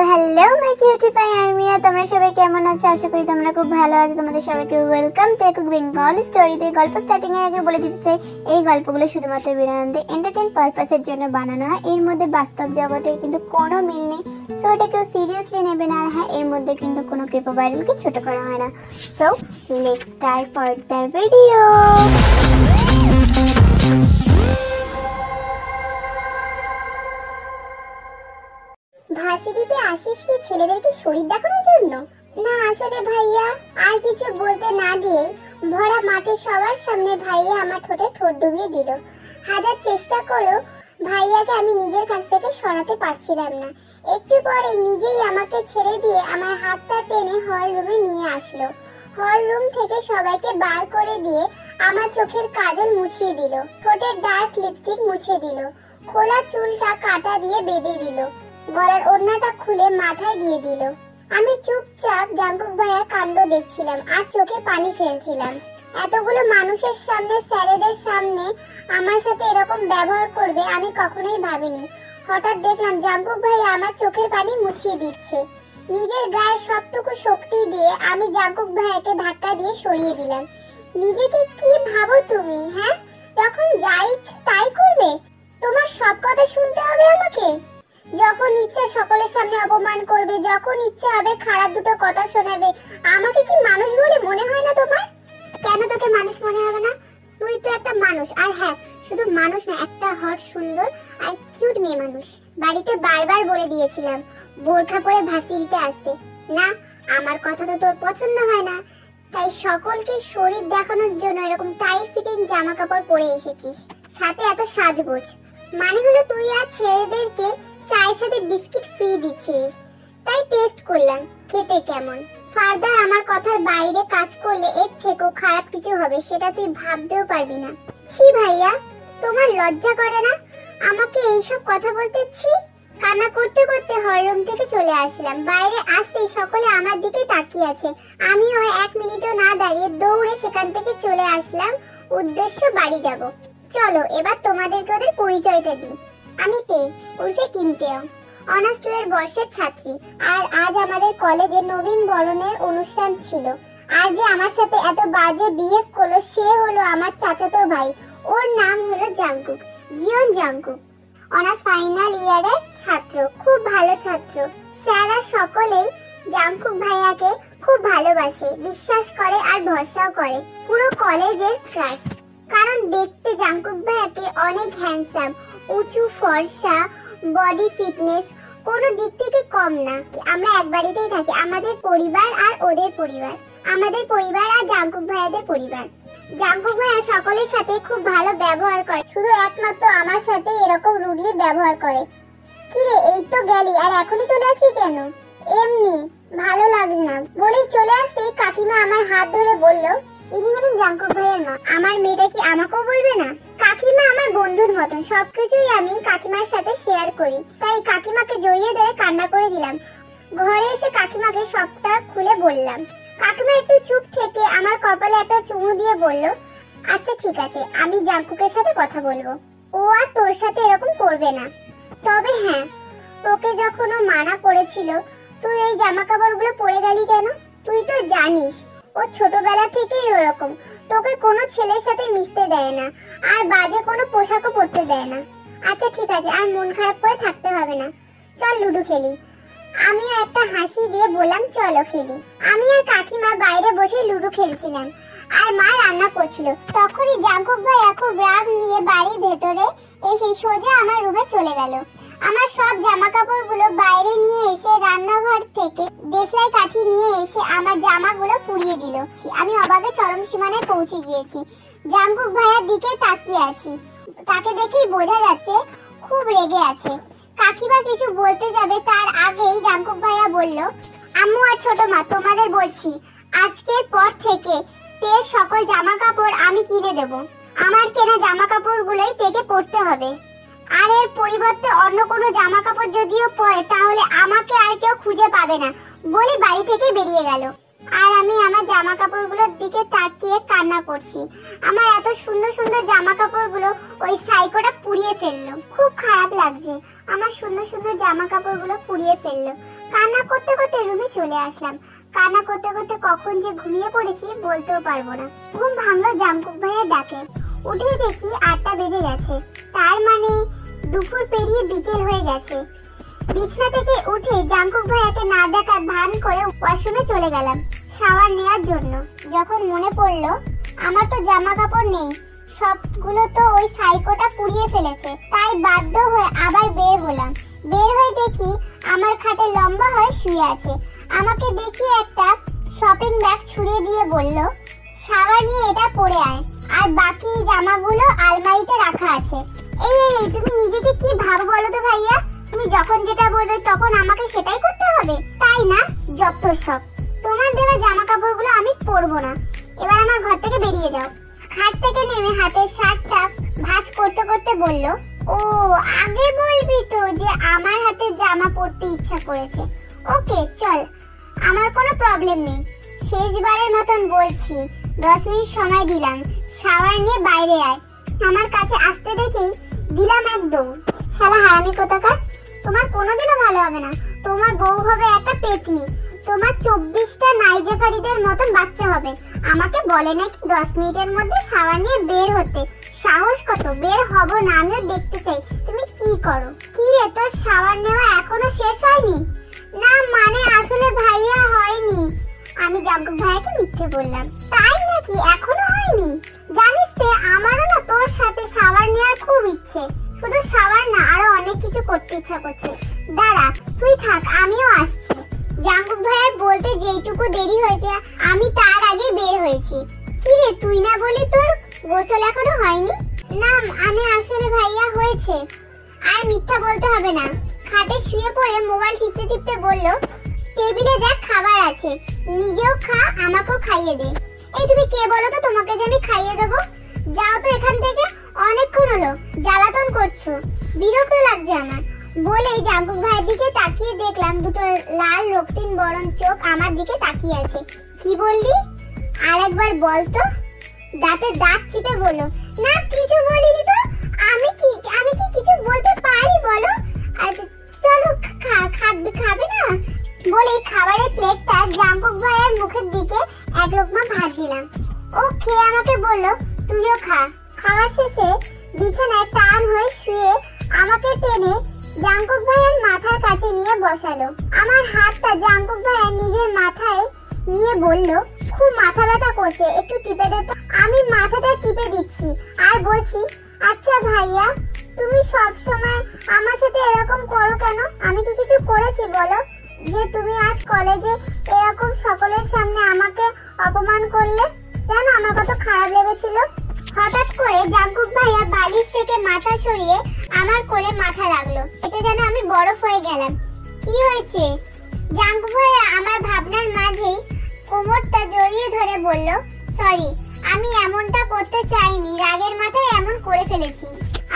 Hello my cutie pie আর্মিয়া, তোমরা সবাই কেমন আছো? আশা করি তোমরা খুব ভালো আছো। তোমাদের সবাইকে ওয়েলকাম টু কুক বেঙ্গল স্টোরিতে। গল্প স্টার্টিং এর আগে বলে দিতে চাই, এই গল্পগুলো শুধুমাত্র বিনোদন এন্টারটেইন পারপাসের জন্য বানানো হয়। এর মধ্যে বাস্তব জগতের কিন্তু কোনো মিল নেই, সো এটা কেউ সিরিয়াসলি নেবে না। আর হ্যাঁ, এর মধ্যে কিন্তু কোনো ক্রিপো ভাইরালকে ছোট করা হয় না। So let's start for the video. ভার্সিটিতে আসিস কি ছেলেদেরকে শরীর দেখানোর জন্য? না আসলে ভাইয়া, আর কিছু বলতে না দিয়ে ভরা মাঠে সবার সামনে ভাইয়া আমার ঠোঁটে ঠোঁট ডুবিয়ে দিল। হাজার চেষ্টা করেও ভাইয়াকে আমি নিজের কাছ থেকে সরাতে পারছিলাম না। একটু পরে নিজেই আমাকে ছেড়ে দিয়ে আমার হাতটা টেনে হল রুমে নিয়ে আসলো। হল রুম থেকে সবাইকে বার করে দিয়ে আমার চোখের কাজল মুছিয়ে দিল, ঠোঁটের ডার্ক লিপস্টিক মুছে দিল, খোলা চুলটা কাটা দিয়ে বেঁধে দিল, গলার ওড়নাটা খুলে মাথায় দিয়ে দিল। আমি চুপচাপ জাঙ্কুক ভাইয়ার কাণ্ড দেখছিলাম আর চোখে পানি ফেলছিলাম। এতগুলো মানুষের সামনে, স্যারেদের সামনে আমার সাথে এরকম ব্যবহার করবে আমি কখনোই ভাবিনি। হঠাৎ দেখলাম জাঙ্কুক ভাইয়া আমার চোখের পানি মুছিয়ে দিচ্ছে। নিজের গায়ে সবটুকু শক্তি দিয়ে আমি জাঙ্কুক ভাইয়াকে ধাক্কা দিয়ে সরিয়ে দিলাম। নিজেকে কি ভাবো তুমি? হ্যাঁ, যখন যা ইচ্ছে তাই করবে? তোমার সব কথা শুনতে হবে আমাকে? যখন ইচ্ছা সকলের সামনে অপমান করবে, যখন ইচ্ছা হবে খারাপ দুটো কথা শোনাবে। আমাকে কি মানুষ বলে মনে হয় না তোমার? কেন তোকে মানুষ মনে হবে না? তুই তো একটা মানুষ। আর হ্যাঁ, শুধু মানুষ না, একটা হট সুন্দর আর কিউট মেয়ে মানুষ। বাড়িতে বারবার বলে দিয়েছিলাম বোরখা পরে ভার্সিটিতে আসতে। না, আমার কথা তো তোর পছন্দ হয় না, তাই সকলকে শরীর দেখানোর জন্য এরকম টাইট ফিটিং জামা কাপড় পরে এসেছিস, সাথে এত সাজগোজ। মানে হলো তুই আর ছেলেদেরকে চায়ের সাথে বিস্কিট ফ্রি দিচ্ছিস, তাই টেস্ট করলাম খেতে কেমন। ফার্দার আমার কথার বাইরে কাজ করলে এর থেকেও খারাপ কিছু হবে, সেটা তুই ভাবতেও পারবি না। ছি ভাইয়া, তোমার লজ্জা করে না আমাকে এইসব কথা বলতে? ছি! কান্না করতে করতে হলরুম থেকে চলে আসলাম। বাইরে আসতেই সকলে আমার দিকে তাকিয়ে আছে। আমিও এক মিনিটও না দাঁড়িয়ে দৌড়ে সেখান থেকে চলে আসলাম, উদ্দেশ্য বাড়ি যাব। চলো এবার তোমাদেরকে ওদের পরিচয়টা দিই। আমি তে উর্ফে কিমতেও, অনার্স 2 এর বর্ষের ছাত্রী। আর আজ আমাদের কলেজে নবীন বরণের অনুষ্ঠান ছিল। আর যে আমার সাথে এত বাজে বিহেভ করলো সে হলো আমার চাচাতো ভাই। ওর নাম হলো Jungkook, Jeon Jungkook. Honours final ইয়ারের ছাত্র, খুব ভালো ছাত্র। স্যাররা সকলেই জাঙ্কুক ভাইয়াকে খুব ভালোবাসে, বিশ্বাস করে আর ভরসাও করে। পুরো কলেজের ক্রাশ, কারণ দেখতে জাঙ্কুক ভাইয়াকে অনেক হ্যান্ডসাম, উঁচু, ফর্সা, বডি ফিটনেস কোনো দিক থেকে কম না। আমরা এক বাড়িতেই থাকি, আমাদের পরিবার আর ওদের পরিবার, আমাদের পরিবার আর জাঙ্কুক ভাইয়াদের পরিবার। জাঙ্কুক ভাইয়া সকলের সাথে খুব ভালো ব্যবহার করে, শুধু একমাত্র আমার সাথে এরকম রুডলি ব্যবহার করে। কিরে, এই তো গেলি আর এখনই চলে আসলি কেন? এমনি ভালো লাগছে না বলেই চলে আসতেই কাকিমা আমার হাত ধরে বলল, ইনি হলেন জাঙ্কুক ভাইয়ের মা। আমার মেয়েটা কি আমাকেও বলবে না? কাকিমা আমার বন্ধুর মতন, সবকিছুই আমি কাকিমার সাথে শেয়ার করি, তাই কাকিমাকে জড়িয়ে ধরে কান্না করে দিলাম। ঘরে এসে কাকিমাকে সবটা খুলে বললাম। কাকিমা একটু চুপ থেকে আমার কপালে একটা চুমু দিয়ে বলল, আচ্ছা ঠিক আছে, আমি জাঙ্কুকের সাথে কথা বলবো, ও আর তোর সাথে এরকম করবে না। তবে হ্যাঁ, তোকে যখন ও মানা করেছিল তুই এই জামা কাপড়গুলো পরে গেলি কেন? তুই তো জানিস ও ছোটবেলা থেকেই ওরকম, তোকে কোনো ছেলের সাথে মিশতে দেয় না আর বাজে কোনো পোশাকও পরতে দেয় না। আচ্ছা ঠিক আছে, আর মন খারাপ করে থাকতে হবে না, চল লুডো খেলি। আমিও একটা হাসি দিয়ে বললাম চলো খেলি। আমি আর কাকিমা বাইরে বসে লুডো খেলছিলাম আর মা রান্না করছিল। তখনই জাঙ্কুক ভাইয়া খুব রাগ নিয়ে বাড়ির ভেতরে এসে সোজা আমার রুমে চলে গেল। আমার সব জামা কাপড়গুলো বাইরে নিয়ে এসে রান্নাঘর থেকে দেশলাই কাঠি নিয়ে এসে আমার জামাগুলো পুড়িয়ে দিল। আমি অবাকে চরম সীমানায় পৌঁছে গিয়েছি। জাঙ্কুক ভাইয়ার দিকে তাকিয়ে আছি, তাকে দেখেই বোঝা যাচ্ছে খুব রেগে আছে। কাকিমা কিছু বলতে যাবে তার আগেই জাঙ্কুক ভাইয়া বলল, আম্মু আর ছোট মা, তোমাদের বলছি আজকের পর থেকে তের সকল জামা কাপড় আমি কিনে দেব। আমার কেনা জামা কাপড়গুলোই তেকে পরতে হবে, আর এর পরিবর্তে অন্য কোনো জামা কাপড় যদিও পরে তাহলে আমাকে আর কেউ খুঁজে পাবে না বলে বাড়ি থেকে বেরিয়ে গেল। আর আমি আমার জামা কাপড়গুলোর দিকে তাকিয়ে কান্না করছি। আমার এত সুন্দর সুন্দর জামা কাপড়গুলো ওই সাইকোটা পুড়িয়ে ফেললো। খুব খারাপ লাগছে, আমার সুন্দর সুন্দর জামা কাপড়গুলো পুড়িয়ে ফেললো। কান্না করতে করতে রুমে চলে আসলাম। কান্না করতে করতে কখন যে ঘুমিয়ে পড়েছি বলতেও পারবো না। ঘুম ভাঙলো জাঙ্কুক ভাইয়ের ডাকে। উঠে দেখি 8টা বেজে গেছে, তার মানে দুপুর পেরিয়ে বিকেল হয়ে গেছে। বিছনা থেকে উঠে জাঙ্কুক ভাইয়াকে না দেখার ভান করে ওয়াশরুমে চলে গেলাম শাওয়ার নেওয়ার জন্য। যখন মনে পড়লো আমার তো জামা কাপড় নেই, সবগুলো তো ওই সাইকোটা পুড়িয়ে ফেলেছে, তাই বাধ্য হয়ে আবার বের হলাম। বের হয়ে দেখি আমার খাটে লম্বা হয়ে শুয়ে আছে। আমাকে দেখি একটা শপিং ব্যাগ ছুঁড়ে দিয়ে বলল, শাওয়ার নিয়ে এটা পরে আয়, আর বাকি জামাগুলো আলমারিতে রাখা আছে। এই তুমি নিজেকে কি ভাবো বলো তো ভাইয়া? তুমি যখন যেটা বলবে তখন আমাকে সেটাই করতে হবে, তাই না? যত সব, তোমার দেওয়া জামা কাপড়গুলো আমি পরবো না, এবার আমার ঘর থেকে বেরিয়ে যাও। খাট থেকে নেমে হাতের শার্টটা ভাঁজ করতে করতে বলল, ও আগে বলবি তো যে আমার হাতে জামা পরতে ইচ্ছা করেছে। ওকে চল, আমার কোনো প্রবলেম নেই। শেষবারের মতন বলছি, 10 মিনিট সময় দিলাম, শাওয়ার নিয়ে বাইরে আয়। আমার কাছে আসতে দেখেই দিলাম এক দৌড়। শালা হারামি কোথাকার, তোমার কোনোদিনও ভালো হবে না। তোমার বউ হবে একটা পেতনি, তোমার 24টা নাইজেফারিদের মতন বাচ্চা হবে। আমাকে বলে নাকি 10 মিনিটের মধ্যে শাওয়ার নিয়ে বের হতে। সাহস কত? বের হব না, আমিও দেখতে চাই তুমি কি করো। কি রে, তোর শাওয়ার নেওয়া এখনো শেষ হয়নি? না মানে আসলে ভাইয়া হয়নি। আমি জাঙ্কুক ভাইয়াকে মিথ্যে বললাম। তাই নাকি, এখনো হয়নি? জানিস তো আমারও না তোর সাথে শাওয়ার নেওয়ার খুব ইচ্ছে। শুধু শাওয়ার না, আরো অনেক কিছু করতে ইচ্ছা করছে। দাঁড়া তুই থাক, আমিও আসছি। জাঙ্কুক ভাইয়ার বলতে যেইটুকু দেরি হয়েছে আমি তার আগে বের হয়েছি। কি রে, তুই না বলি তোর গোসল এখনো হয়নি? না আমি আসলে ভাইয়া হয়েছে। আর মিথ্যা বলতে হবে না। খাটে শুয়ে পড়ে মোবাইল টিপতে টিপতে বলল, টেবিলে দেখ খাবার আছে, নিজেও খা, আমাকেও খাইয়ে দে। এই তুমি কে বলো তো তোমাকে যে আমি খাইয়ে দেবো? যাও তো এখান থেকে, অনেকক্ষণ হলো জ্বালাতন করছো, বিরক্ত লাগছে আমার। বলেই জাঙ্কুক ভাইয়ের দিকে তাকিয়ে দেখলাম দুটো লাল রক্তিম বরণ চোখ আমার দিকে তাকিয়ে আছে। কি বললি? আর একবার বল তো। দাঁতে দাঁত চিপে বলল, না কিছু বলিনি তো। আমি কি কিছু বলতে পারি বলো? আচ্ছা চলো খাবে না? বলেই খাবারের প্লেটটা জাঙ্কুক ভাইয়ের মুখের দিকে এক লোকমা ভাত দিলাম। ও খেয়ে আমাকে বলল, তুইও খা। খাওয়া শেষে বিছানায় টান হয়ে শুয়ে আমাকে টেনে জাঙ্কুক ভাইয়ের মাথার কাছে নিয়ে বসালো। আমার হাতটা জাঙ্কুক ভাইয়ের নিজের মাথায় নিয়ে বলল, খুব মাথা ব্যথা করছে, একটু টিপে দে তো। আমি মাথাটা টিপে দিচ্ছি আর বলছি, আচ্ছা ভাইয়া তুমি সব সময় আমার সাথে এরকম করো কেন? আমি কি কিছু করেছি বলো যে তুমি আজ কলেজে এরকম সকলের সামনে আমাকে অপমান করলে? জানো আমার কত খারাপ লেগেছিল। হঠাৎ করে জাঙ্কুক ভাইয়া বালিশ থেকে মাথা সরিয়ে আমার কোলে মাথা রাখলো। এতে যেন আমি বরফ হয়ে গেলাম। কি হয়েছে? জাঙ্কুক ভাইয়া আমার ভাবনার মাঝেই কোমরটা জড়িয়ে ধরে বলল, সরি আমি এমনটা করতে চাইনি, রাগের মাথায় এমন করে ফেলেছি।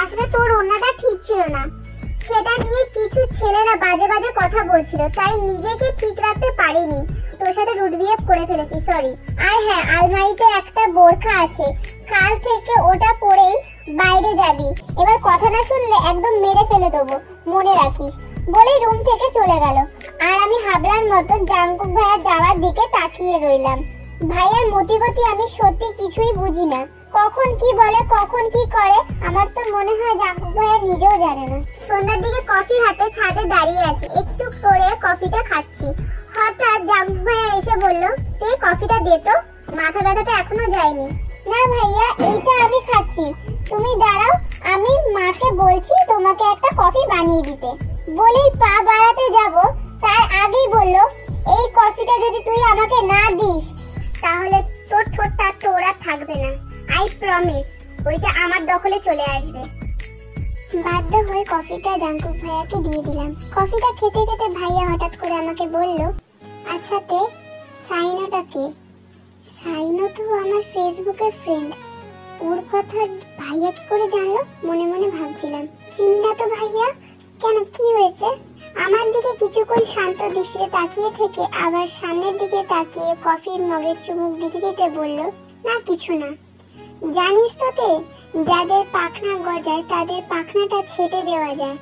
আসলে তোর ওড়নাটা ঠিক ছিল না, সেটা নিয়ে কিছু ছেলেরা বাজে বাজে কথা বলছিল, তাই নিজেকে ঠিক রাখতে পারিনি, তোর সাথে রুড বিহেভ করে ফেলেছি, সরি। আর হ্যাঁ, আলমারিতে একটা বোরখা আছে, কাল থেকে ওটা পরেই বাইরে যাবি। এবার কথা না শুনলে একদম মেরে ফেলে দেবো, মনে রাখিস। বলেই রুম থেকে চলে গেল। আর আমি হাবলার মতো জাঙ্কুক ভাইয়া যাওয়ার দিকে তাকিয়ে রইলাম। ভাইয়ার মতিগতি আমি সত্যি কিছুই বুঝি না। কখন কি বলে, কখন কি করে, আমার তো মনে হয় জাঙ্কুক ভাইয়া নিজেও জানে না। সন্ধ্যার দিকে কফি হাতে ছাদে দাঁড়িয়ে আছি, একটু করে কফিটা খাচ্ছি। হঠাৎ জাঙ্কুক ভাইয়া এসে বলল, তুই কফিটা দে তো, মাথা ব্যথাটা এখনো যায়নি। না ভাইয়া, এইটা আমি খাচ্ছি, তুমি দাঁড়াও, আমি মাকে বলছি তোমাকে একটা কফি বানিয়ে দিতে। বলেই পা বাড়াতে যাব, তার আগেই বলল, এই কফিটা যদি তুই আমাকে না দিস তাহলে তোর ঠোঁটটা তোর আর থাকবে না, আই প্রমিস। ওইটা আমার দখলে চলে আসবে। বাধ্য হয়ে কফিটা জাঙ্কুক ভাইয়াকে দিয়ে দিলাম। কফিটা খেতে খেতে ভাইয়া হঠাৎ করে আমাকে বলল, আচ্ছা তে সাইনোটা কে? সাইনো তো আমার ফেসবুকের ফ্রেন্ড, ওর কথা ভাইয়া কি করে জানলো? মনে মনে ভাবছিলাম। চিনি না তো ভাইয়া। কেন, কি হয়েছে? আমার দিকে কিছুক্ষণ শান্ত দৃষ্টিতে তাকিয়ে থেকে আবার সামনের দিকে তাকিয়ে কফির মগে চুমুক দিতে দিতে বলল, না কিছু না। জানিস তো তে, যাদের পাখনা গজায় তাদের পাখনাটা ছেটে দেওয়া যায়।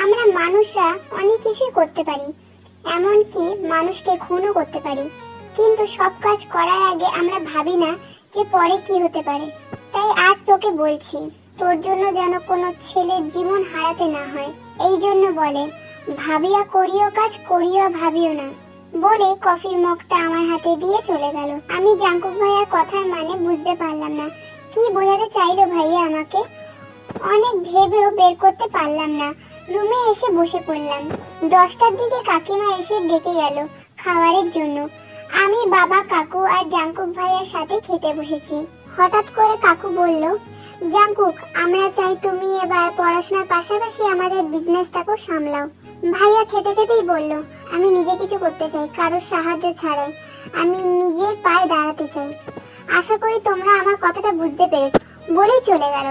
আমরা মানুষরা অনেক কিছুই করতে পারি, এমনকি মানুষকে খুনও করতে পারি। কিন্তু সব কাজ করার আগে আমরা ভাবি না যে পরে কি হতে পারে। তাই আজ তোকে বলছি, তোর জন্য যেন কোনো ছেলের জীবন হারাতে না হয়। এই জন্য বলে, ভাবিয়া করিও কাজ, করিয়া ভাবিও না। বলে কফির মগটা আমার হাতে দিয়ে চলে গেল। আমি জাঙ্কুক ভাইয়ার কথার মানে বুঝতে পারলাম না, কি বোঝাতে চাইলো ভাইয়া আমাকে। অনেক ভেবেও বের করতে পারলাম না। রুমে এসে বসে পড়লাম। 10টার দিকে কাকিমা এসে ডেকে গেল খাবারের জন্য। আমি, বাবা, কাকু আর জাঙ্কুক ভাইয়ার সাথে খেতে বসেছি। হঠাৎ করে কাকু বলল, জাঙ্কুক, আমরা চাই তুমি এবার পড়াশোনার পাশাপাশি আমাদের বিজনেসটাকেও সামলাও। ভাইয়া খেতে খেতেই বলল, আমি নিজে কিছু করতে চাই, কারোর সাহায্য ছাড়াই। আমি নিজের পায়ে দাঁড়াতে চাই। আশা করি তোমরা আমার কথাটা বুঝতে পেরেছো। বলেই চলে গেল।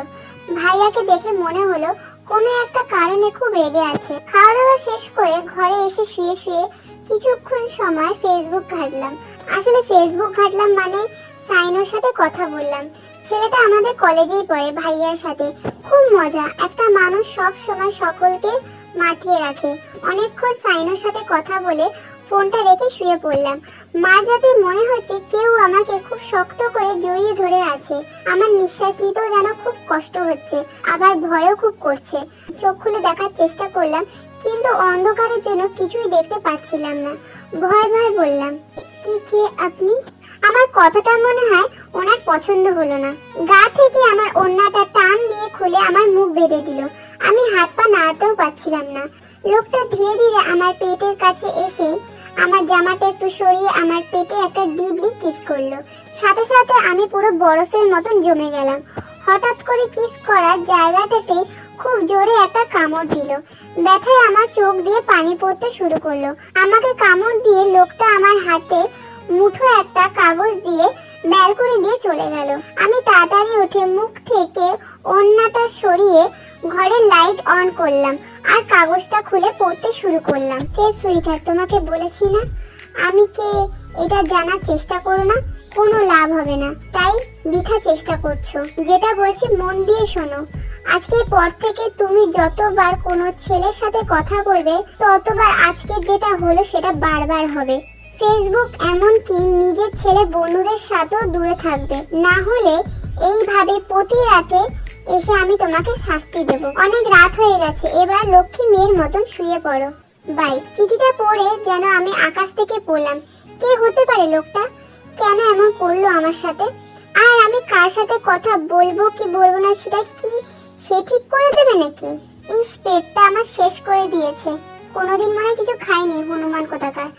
ভাইয়াকে দেখে মনে হলো কোনো একটা কারণে খুব রেগে আছে। খাওয়া দাওয়া শেষ করে ঘরে এসে শুয়ে শুয়ে কিছুক্ষণ সময় ফেসবুক ঘাঁটলাম। আসলে ফেসবুক ঘাঁটলাম মানে সাইনোর সাথে কথা বললাম। ছেলেটা আমাদের কলেজেই পড়ে, ভাইয়ার সাথে। খুব মজা। একটা মানুষ সব সময় সকলকে মাতিয়ে রাখে। অনেকক্ষণ সাইনোর সাথে কথা বলে ফোনটা রেখে শুয়ে পড়লাম। মাঝরাতে মনে হচ্ছে কেউ আমাকে খুব শক্ত করে জড়িয়ে ধরে আছে। আমার নিঃশ্বাস নিতেও যেন খুব কষ্ট হচ্ছে, আবার ভয়ও খুব করছে। চোখ খুলে দেখার চেষ্টা করলাম, কিন্তু অন্ধকারের জন্য কিছুই দেখতে পাচ্ছিলাম না। ভয় ভয় বললাম, কি কে আপনি? আমার কথাটা মনে হয় ওনার পছন্দ হলো না। গা থেকে আমার ওড়নাটা টান দিয়ে খুলে আমার মুখ বেঁধে দিল। আমি হাত পা নাড়াতেও পারছিলাম না। লোকটা ধীরে ধীরে আমার পেটের কাছে এসে আমার জামাটা একটু সরিয়ে আমার পেটে একটা ডিপলি কিস করলো। সাথে সাথে আমি পুরো বরফের মতন জমে গেলাম। হঠাৎ করে কিস করার জায়গাটাতে খুব জোরে একটা কামড় দিল। ব্যথায় আমার চোখ দিয়ে পানি পড়তে শুরু করলো। আমাকে কামড় দিয়ে লোকটা আমার হাতে মুঠো একটা কাগজ দিয়ে ব্যালকনি দিয়ে চলে গেল। আমি তাড়াতাড়ি উঠে মুখ থেকে ওড়নাটা সরিয়ে ঘরের লাইট অন করলাম আর কাগজটা খুলে পড়তে শুরু করলাম। হে সুইটার, তোমাকে বলেছি না আমি কে, এটা জানার চেষ্টা করো না, কোনো লাভ হবে না। তাই বৃথা চেষ্টা করছো। যেটা বলছি মন দিয়ে শোনো। আজকের পর থেকে তুমি যতবার কোনো ছেলের সাথে কথা বলবে, ততবার আজকে যেটা হলো সেটা বারবার হবে। ফেসবুক এমনকি নিজের ছেলে বন্ধুদের সাথেও দূরে থাকবে, না হলে এইভাবে প্রতি রাতে এসে আমি তোমাকে শাস্তি দেব। অনেক রাত হয়ে গেছে, এবার লক্ষ্মী মেয়ের মতন শুয়ে পড়ো। বাই। চিঠিটা পড়ে যেন আমি আকাশ থেকে পড়লাম। কে হতে পারে লোকটা? কেন এমন করলো আমার সাথে? আর আমি কার সাথে কথা বলবো কি বলবো না সেটা কি সে ঠিক করে দেবে নাকি? ইস, পেটটা আমার শেষ করে দিয়েছে। কোনোদিন মনে কিছু খাইনি হনুমান কোথাকার।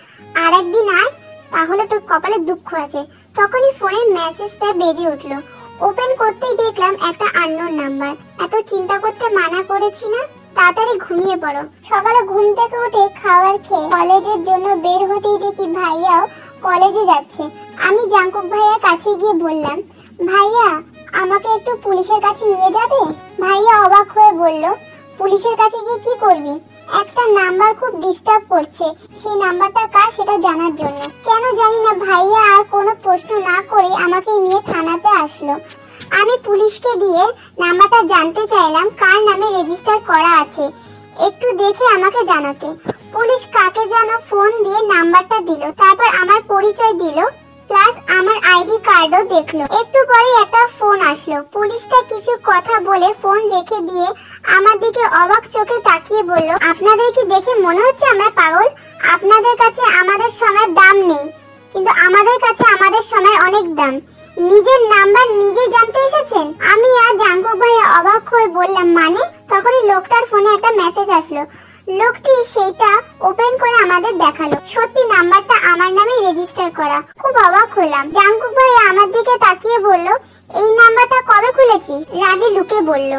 আর একদিন আয়, তাহলে তোর কপালে দুঃখ আছে। তখনই ফোনের মেসেজটা বেজে উঠলো। ওপেন করতেই দেখলাম একটা আননোন নাম্বার। এত চিন্তা করতে মানা করেছি না? তাড়াতাড়ি ঘুমিয়ে পড়ো। সকালে ঘুম থেকে উঠে খাবার খেয়ে কলেজের জন্য বের হতেই দেখি ভাইয়াও কলেজে যাচ্ছে। আমি জাঙ্কুক ভাইয়ার কাছে গিয়ে বললাম, ভাইয়া আমাকে একটু পুলিশের কাছে নিয়ে যাবে? ভাইয়া অবাক হয়ে বলল, পুলিশের কাছে গিয়ে কি করবি? একটা নাম্বার খুব ডিস্টার্ব করছে, সেই নাম্বারটা কার সেটা জানার জন্য। কেন জানি না ভাইয়া আর কোনো প্রশ্ন না করে আমাকে নিয়ে থানাতে আসলো। আমি পুলিশকে দিয়ে নাম্বারটা জানতে চাইলাম কার নামে রেজিস্টার করা আছে, একটু দেখে আমাকে জানাতে। পুলিশ কাকে যেন ফোন দিয়ে নাম্বারটা দিল, তারপর আমার পরিচয় দিল, প্লাস আমার আইডি কার্ডও দেখলো। একটু পরেই একটা ফোন আসলো। পুলিশটা কিছু কথা বলে ফোন রেখে দিয়ে আমার দিকে অবাক চোখে তাকিয়ে বলল, আপনাদের কি দেখে মনে হচ্ছে আমরা পাগল? আপনাদের কাছে আমাদের সময়ের দাম নেই, কিন্তু আমাদের কাছে আমাদের সময় অনেক দাম। নিজের নাম্বার নিজেই জানতে এসেছেন? আমি আর জাঙ্কুক ভাইয়া অবাক হয়ে বললাম, মানে? তখনই লোকটার ফোনে একটা মেসেজ আসলো। লোকটি সেটা ওপেন করে আমাদের দেখালো। সত্যি নাম্বারটা আমার নামে রেজিস্টার করা। খুব অবাক হলাম। জাঙ্কুক ভাইয়া আমার দিকে তাকিয়ে বলল, এই নাম্বারটা কবে খুলেছিস? রাগে লুকে বলল।